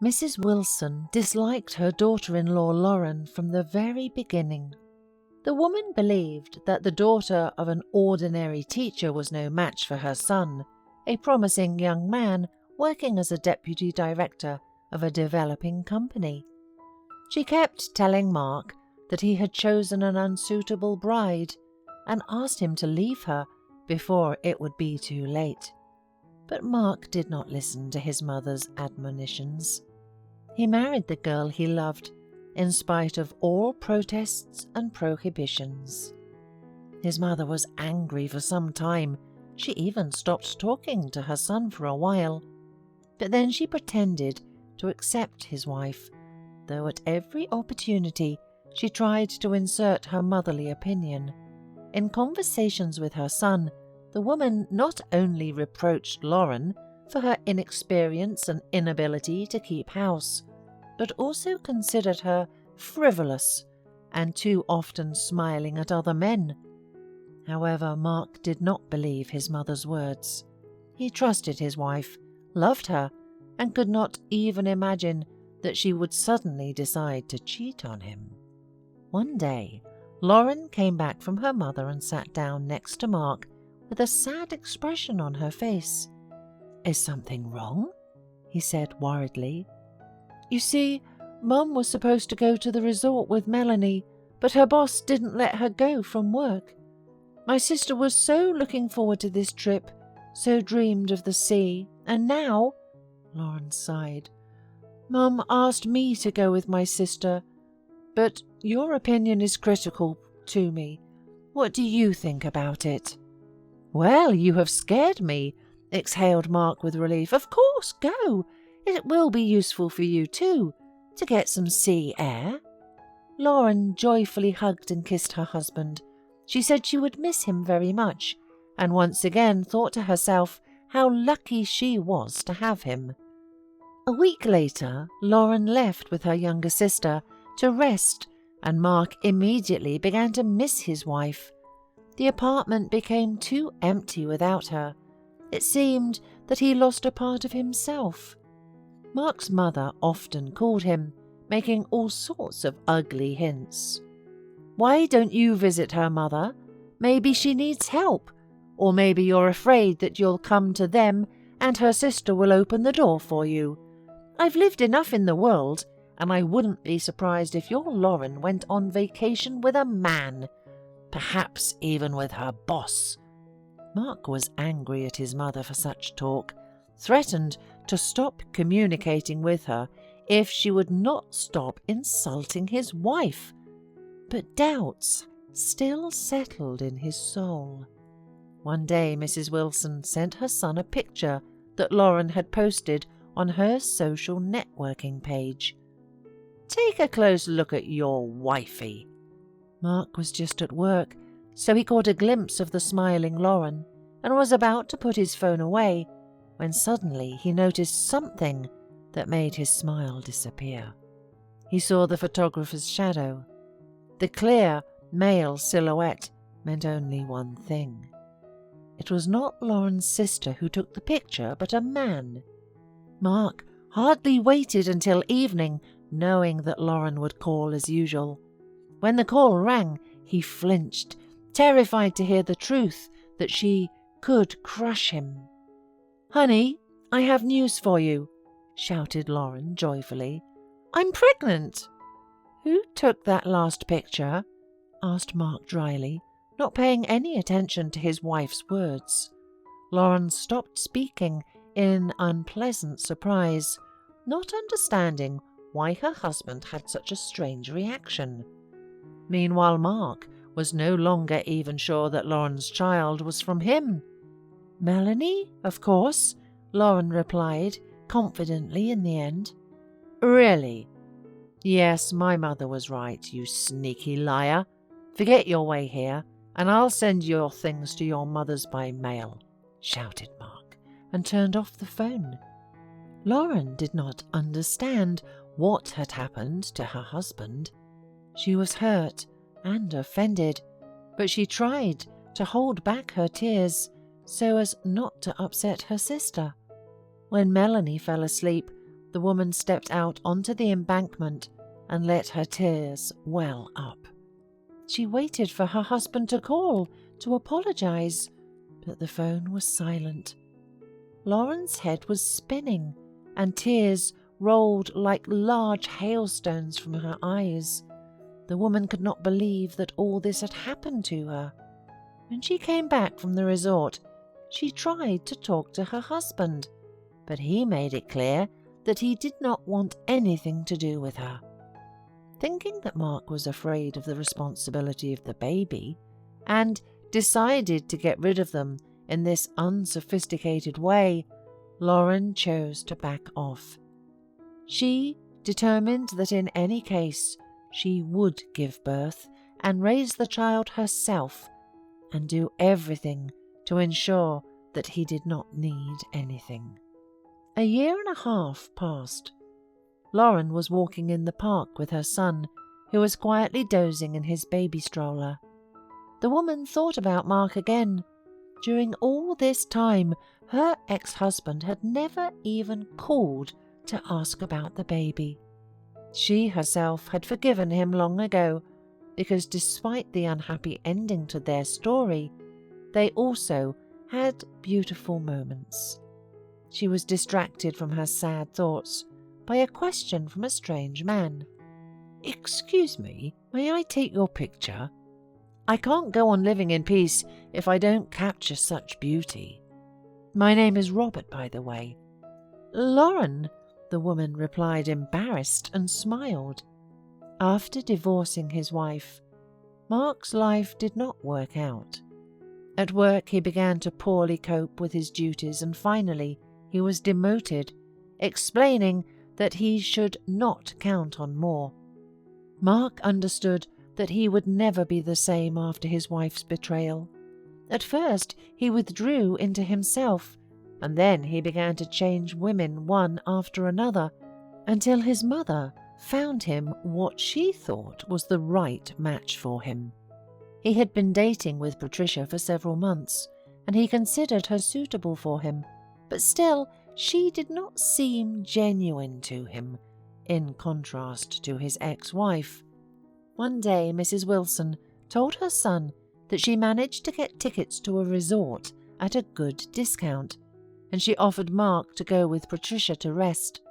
Mrs. Wilson disliked her daughter-in-law Lauren from the very beginning. The woman believed that the daughter of an ordinary teacher was no match for her son, a promising young man working as a deputy director of a developing company. She kept telling Mark that he had chosen an unsuitable bride and asked him to leave her before it would be too late. But Mark did not listen to his mother's admonitions. He married the girl he loved, in spite of all protests and prohibitions. His mother was angry for some time. She even stopped talking to her son for a while. But then she pretended to accept his wife, though at every opportunity she tried to insert her motherly opinion. In conversations with her son, the woman not only reproached Lauren for her inexperience and inability to keep house, but also considered her frivolous and too often smiling at other men. However, Mark did not believe his mother's words. He trusted his wife, loved her, and could not even imagine that she would suddenly decide to cheat on him. One day, Lauren came back from her mother and sat down next to Mark with a sad expression on her face. "Is something wrong?" he said worriedly. "You see, Mum was supposed to go to the resort with Melanie, but her boss didn't let her go from work. My sister was so looking forward to this trip, so dreamed of the sea, and now," Lauren sighed, "Mum asked me to go with my sister. But your opinion is critical to me. What do you think about it?" "Well, you have scared me," exhaled Mark with relief. "Of course, go. It will be useful for you too, to get some sea air." Lauren joyfully hugged and kissed her husband. She said she would miss him very much, and once again thought to herself how lucky she was to have him. A week later, Lauren left with her younger sister to rest, and Mark immediately began to miss his wife. The apartment became too empty without her. It seemed that he lost a part of himself. Mark's mother often called him, making all sorts of ugly hints. "Why don't you visit her, Mother? Maybe she needs help. Or maybe you're afraid that you'll come to them and her sister will open the door for you. I've lived enough in the world, and I wouldn't be surprised if your Lauren went on vacation with a man, perhaps even with her boss." Mark was angry at his mother for such talk, threatened to stop communicating with her if she would not stop insulting his wife. But doubts still settled in his soul. One day Mrs. Wilson sent her son a picture that Lauren had posted on her social networking page. "Take a close look at your wifey." Mark was just at work, so he caught a glimpse of the smiling Lauren and was about to put his phone away when suddenly he noticed something that made his smile disappear. He saw the photographer's shadow. The clear male silhouette meant only one thing. It was not Lauren's sister who took the picture, but a man. Mark hardly waited until evening, knowing that Lauren would call as usual. When the call rang, he flinched, terrified to hear the truth that she could crush him. "Honey, I have news for you," shouted Lauren joyfully. "I'm pregnant." "Who took that last picture?" asked Mark dryly, not paying any attention to his wife's words. Lauren stopped speaking in unpleasant surprise, not understanding why her husband had such a strange reaction. Meanwhile, Mark was no longer even sure that Lauren's child was from him. "Melanie, of course," Lauren replied confidently in the end. "Really?" "Yes, my mother was right, you sneaky liar. Forget your way here, and I'll send your things to your mother's by mail," shouted Mark, and turned off the phone. Lauren did not understand what had happened to her husband. She was hurt and offended, but she tried to hold back her tears so as not to upset her sister. When Melanie fell asleep, The woman stepped out onto the embankment and let her tears well up. She waited for her husband to call to apologize, but the phone was silent. Lauren's head was spinning, and tears rolled like large hailstones from her eyes. The woman could not believe that all this had happened to her. When she came back from the resort, she tried to talk to her husband, but he made it clear that he did not want anything to do with her. Thinking that Mark was afraid of the responsibility of the baby and decided to get rid of them in this unsophisticated way, Lauren chose to back off. She determined that in any case she would give birth and raise the child herself and do everything to ensure that he did not need anything. A year and a half passed. Lauren was walking in the park with her son, who was quietly dozing in his baby stroller. The woman thought about Mark again. During all this time, her ex-husband had never even called to ask about the baby. She herself had forgiven him long ago, because despite the unhappy ending to their story, they also had beautiful moments. She was distracted from her sad thoughts by a question from a strange man. "Excuse me, may I take your picture? I can't go on living in peace if I don't capture such beauty. My name is Robert, by the way." "Lauren," the woman replied, embarrassed, and smiled. After divorcing his wife, Mark's life did not work out. At work, he began to poorly cope with his duties, and finally he was demoted, explaining that he should not count on more. Mark understood that he would never be the same after his wife's betrayal. At first, he withdrew into himself, and then he began to change women one after another, until his mother found him what she thought was the right match for him. He had been dating with Patricia for several months, and he considered her suitable for him, but still she did not seem genuine to him, in contrast to his ex-wife. One day Mrs. Wilson told her son that she managed to get tickets to a resort at a good discount, and she offered Mark to go with Patricia to rest.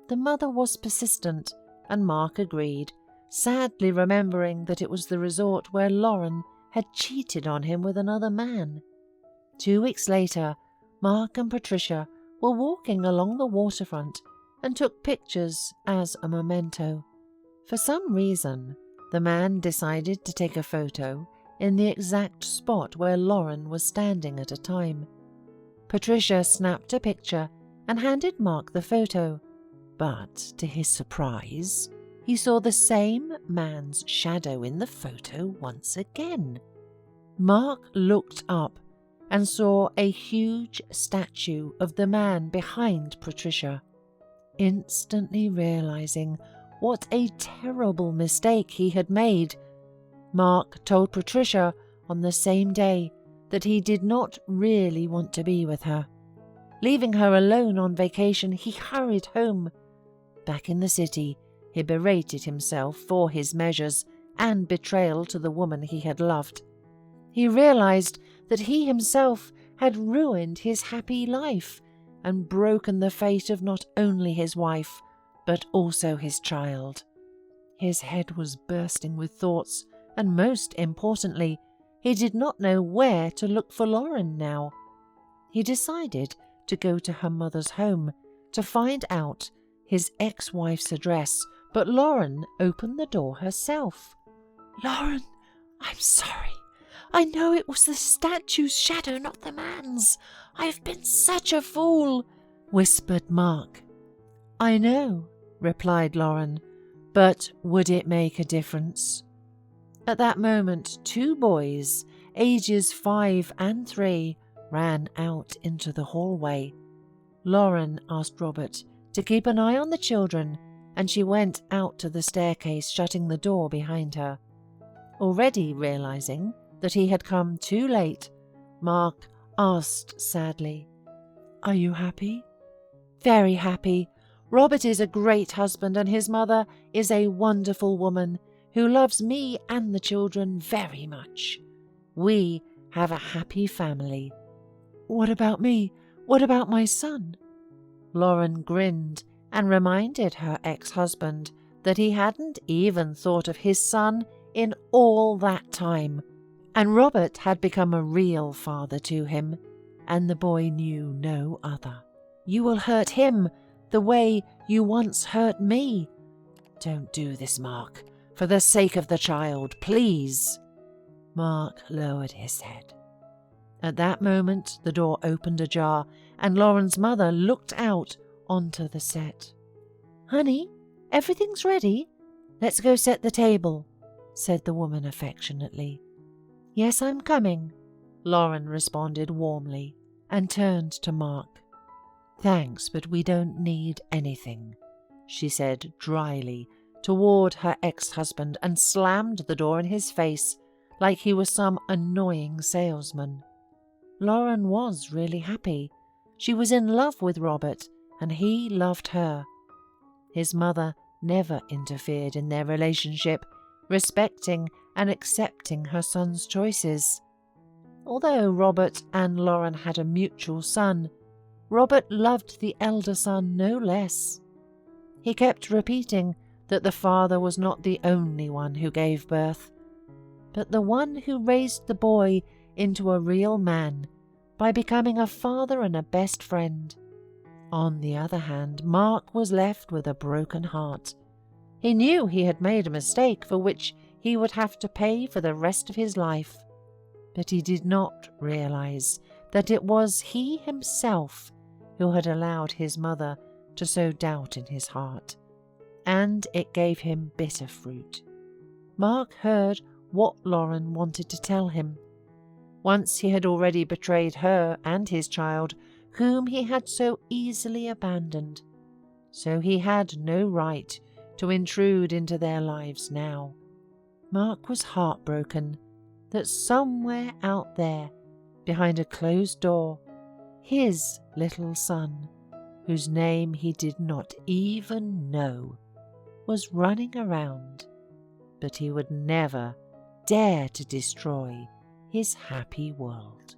The mother was persistent, and Mark agreed, sadly remembering that it was the resort where Lauren had cheated on him with another man. 2 weeks later, Mark and Patricia were walking along the waterfront and took pictures as a memento. For some reason, the man decided to take a photo in the exact spot where Lauren was standing at a time. Patricia snapped a picture and handed Mark the photo, but to his surprise, he saw the same man's shadow in the photo once again. Mark looked up and saw a huge statue of the man behind Patricia. Instantly realizing what a terrible mistake he had made, Mark told Patricia on the same day that he did not really want to be with her. Leaving her alone on vacation, he hurried home. Back in the city, he berated himself for his measures and betrayal to the woman he had loved. He realized that he himself had ruined his happy life and broken the fate of not only his wife, but also his child. His head was bursting with thoughts, and most importantly, he did not know where to look for Lauren now. He decided to go to her mother's home to find out his ex-wife's address, but Lauren opened the door herself. "Lauren, I'm sorry. I know it was the statue's shadow, not the man's. I've been such a fool," whispered Mark. "I know," replied Lauren, "but would it make a difference?" At that moment, 2 boys, ages 5 and 3, ran out into the hallway. Lauren asked Robert to keep an eye on the children, and she went out to the staircase, shutting the door behind her. Already realizing that he had come too late, Mark asked sadly, "Are you happy?" "Very happy. Robert is a great husband and his mother is a wonderful woman who loves me and the children very much. We have a happy family." "What about me? What about my son?" Lauren grinned and reminded her ex-husband that he hadn't even thought of his son in all that time, and Robert had become a real father to him, and the boy knew no other. "You will hurt him the way you once hurt me. Don't do this, Mark, for the sake of the child, please." Mark lowered his head. At that moment, the door opened ajar, and Lauren's mother looked out onto the set. "Honey, everything's ready. Let's go set the table," said the woman affectionately. "Yes, I'm coming," Lauren responded warmly, and turned to Mark. "Thanks, but we don't need anything," she said dryly toward her ex-husband and slammed the door in his face like he was some annoying salesman. Lauren was really happy. She was in love with Robert, and he loved her. His mother never interfered in their relationship, respecting and accepting her son's choices. Although Robert and Lauren had a mutual son, Robert loved the elder son no less. He kept repeating that the father was not the only one who gave birth, but the one who raised the boy into a real man by becoming a father and a best friend. On the other hand, Mark was left with a broken heart. He knew he had made a mistake for which he would have to pay for the rest of his life, but he did not realize that it was he himself who had allowed his mother to sow doubt in his heart, and it gave him bitter fruit. Mark heard what Lauren wanted to tell him. Once he had already betrayed her and his child, whom he had so easily abandoned, so he had no right to intrude into their lives now. Mark was heartbroken that somewhere out there, behind a closed door, his little son, whose name he did not even know, was running around, but he would never dare to destroy his happy world.